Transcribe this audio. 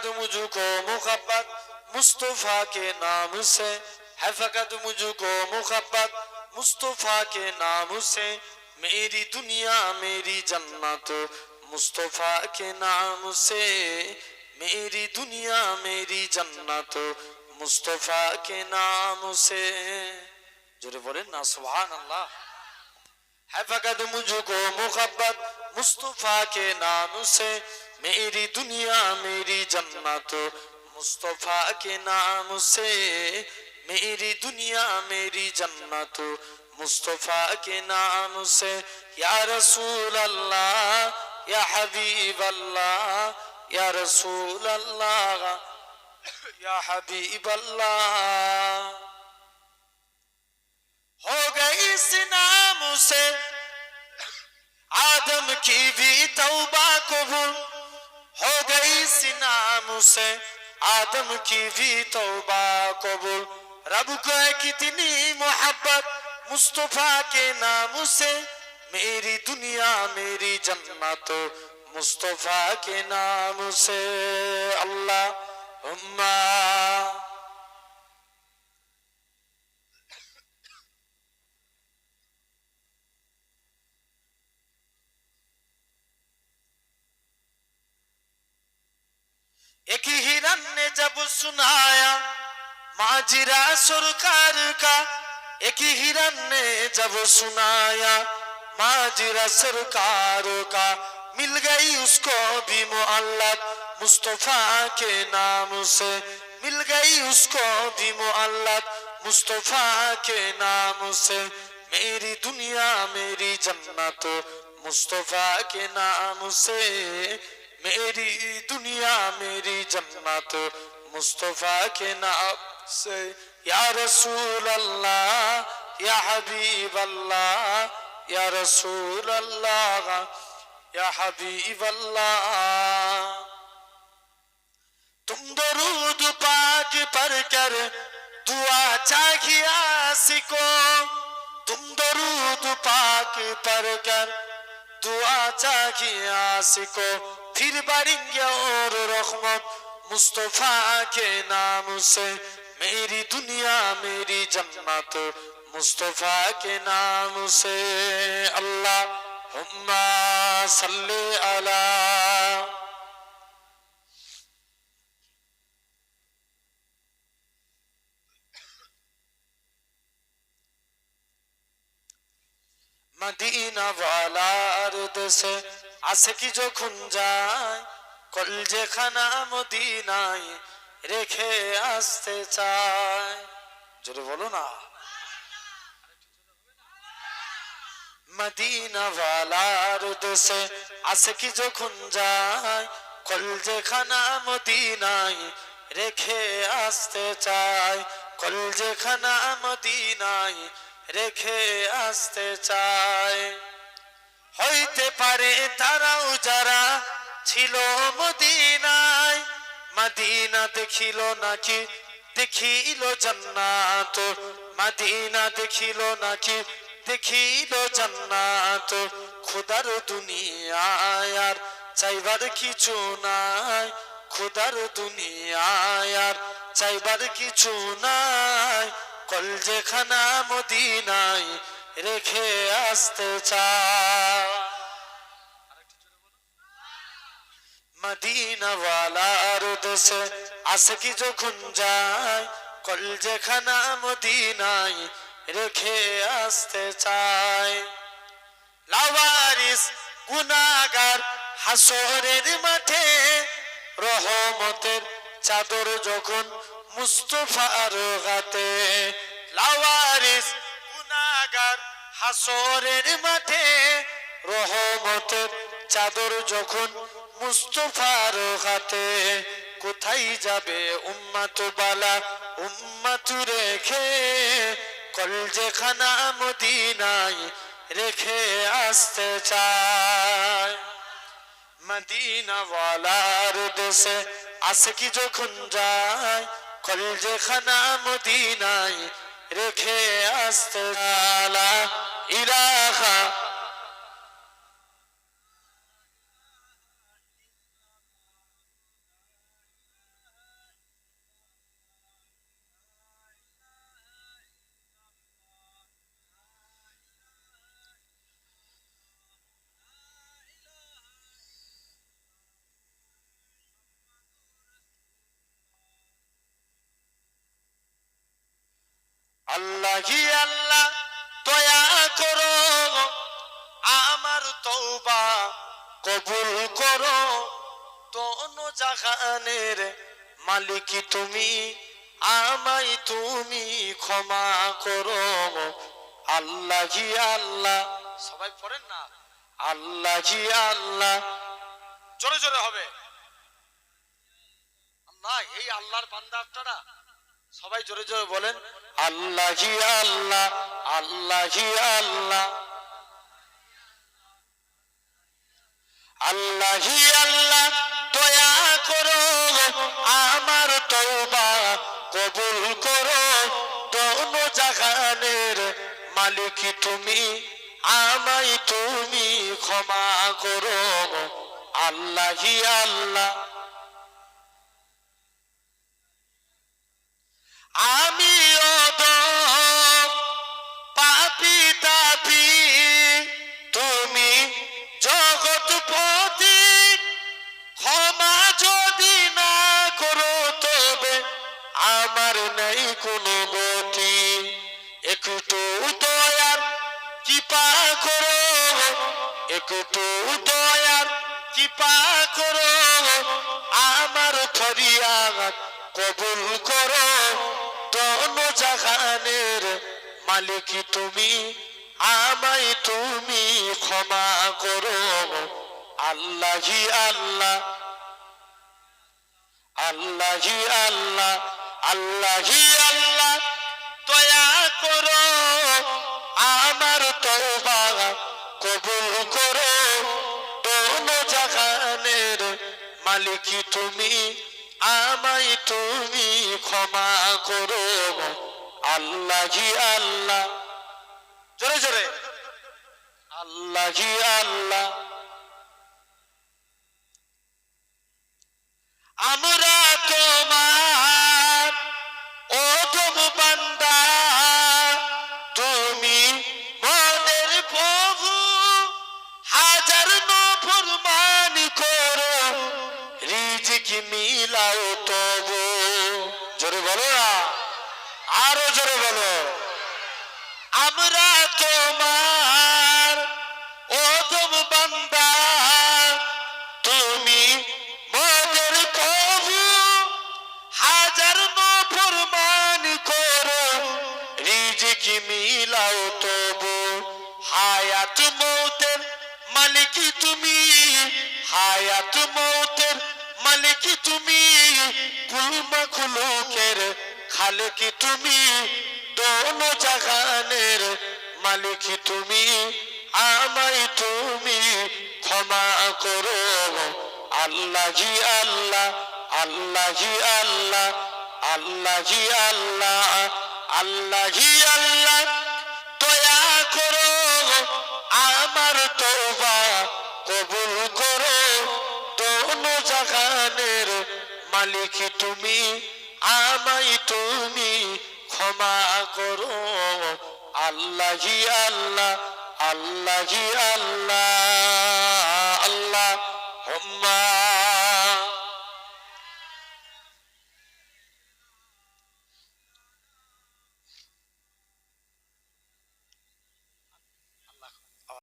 फकत मुझको मुहब्बत मुस्तफा के नाम से, है फकत मुझको मुहब्बत मुस्तफा के नाम से, मेरी दुनिया मेरी जन्नत मुस्तफा के नाम से, मेरी दुनिया मेरी जन्नत मुस्तफा के नाम से। जोरे बोले ना सुभान अल्लाह। है फकत मुझको मुहब्बत मुस्तफा के नाम से, मेरी दुनिया मेरी जन्नत मुस्तफा के नाम से, मेरी दुनिया मेरी जन्नत मुस्तफा के नाम से। या रसूल अल्लाह या हबीब अल्लाह, या रसूल अल्लाह या हबीब अल्लाह। हो गई इस नाम से आदम की भी तौबा कबूल, हो गई इस नाम से आदम की भी तौबा कबूल। रब को है कितनी मोहब्बत मुस्तफा के नाम से, मेरी दुनिया मेरी जन्नत मुस्तफा के नाम से। अल्लाहुम्मा एक हिरन ने जब सुनाया माजरा सरकार का, एक हिरन ने जब सुनाया माजरा सरकार का, मिल गई उसको भी मुअल्लक मुस्तफा के नाम से, मिल गई उसको भी मुअल्लक मुस्तफा के नाम से। मेरी दुनिया मेरी जन्नत मुस्तफा के नाम से, मेरी दुनिया मेरी जन्नत मुस्तफा के नाम से। या रसूल अल्लाह या हबीब अल्लाह, या रसूल अल्लाह या हबीब अल्लाह। तुम दरूद पाक पढ़ कर दुआ चाहिए आशिको, तुम दरूद पाक पढ़ कर दुआ चाहिए आशिको, फिर बढ़ेंगे और रहमत मुस्तफा के नाम से। मेरी दुनिया मेरी जन्नत मुस्तफा के नाम से। अल्लाहुम्मा सल्ली अला। मदीना वालार देशे आशिकी যখন যায়, কলজেখানা মদিনায় রেখে আসতে চায়। জোরে বলো না। মদিনা ওয়ালার দেশে আশিকি যখন যায়, কলজেখানা মদিনায় রেখে আসতে চায়, কলজেখানা মদিনায় রেখে আসতে চায়। হইতে পারে তারাও যারা ছিল মদিনায়, মদিনা দেখিল নাকি দেখিল জান্নাত, মদিনা দেখিল নাকি দেখিল জান্নাত। খোদার দুনিয়ায় আর চাইবার কিছু নাই, খোদার দুনিয়ায় আর চাইবার কিছু নাই, কলজেখানা মদিনায় রেখে আসতে চায়। মদিনা ওয়ালার দেশে আশিকি যখন যায়, কলজেখানা মদিনায় রেখে আসতে চায়। লাওয়ারিস গুনাহগার হাসরের মাঠে রহমতের চাদর যখন মুস্তফার গাতে, লাওয়ারিস গুনাহগার হাসরের মাঠে রহমতের চাদর যখন মুস্তফার হাতে। কোথায় যাবে উম্মত বালা উম্মত রেখে, কলজেখানা মদিনায় রেখে আসতে চায়। মদিনা ওয়ালার দেশে আশিকি যখন যায়, কলজেখানা মদিনায় রেখে আসতে চায়। ইলাহা আল্লাহ হি আল্লাহ দয়া করো আমার তওবা কবুল করো দোনো জাহানের মালিক তুমি আমায় তুমি ক্ষমা করো আল্লাহ হি আল্লাহ সবাই পড়েন না আল্লাহ হি আল্লাহ জোরে জোরে হবে আল্লাহ এই আল্লাহর বান্দা আপনারা সবাই জোরে জোরে বলেন আল্লাহ হি আল্লাহ আল্লাহ হি আল্লাহ আল্লাহ হি আল্লাহ দয়া করো আমার তওবা কবুল করো দোনো জাহানের মালিক তুমি আমায় তুমি ক্ষমা করো আল্লাহ হি আল্লাহ আমিও তো পাপী তাপী তুমি জগৎপতি ক্ষমা যদি না করো তবে আমার নেই কোনো গতি একটু দয়ার কৃপা করো একটু দয়ার কৃপা করো আমার ফরিয়াদ কবুল করো দোনো জাহানের মালিক তুমি আমায় তুমি ক্ষমা করো আল্লাহ হি আল্লাহ আল্লাহ হি আল্লাহ আল্লাহ হি আল্লাহ দয়া করো আমার তওবা কবুল করো দোনো জাহানের মালিক তুমি আমায় তুমি ক্ষমা করো আল্লাহ হি আল্লাহ জোরে জোরে আল্লাহ হি আল্লাহ আমরা তোমার অধম বান্দা তুমি মনের প্রভু হাজার নফরমানি করো রিজিক মিলাও তবু জোরে বলো না আরো জোরে বলো আমরা তোমার অধম বান্দা তুমি মনের প্রভু হাজার নফরমানি করো রিজিক মিলাও তবু হায়াত মৌতের মালিক তুমি হায়াত মৌতের মালিক তুমি কুল মাখলুকের খালিক তুমি দোনো জাহানের মালিক তুমি আমায় তুমি ক্ষমা করো আল্লাহ হি আল্লাহ আল্লাহ হি আল্লাহ আল্লাহ হি আল্লাহ আল্লাহ হি আল্লাহ দয়া করো আমার তওবা কবুল করো দোনো জাহানের মালিক তুমি আমায় তুমি ক্ষমা করো আল্লাহ হি আল্লাহ আল্লাহ হি আল্লাহ আল্লাহ হুম্মা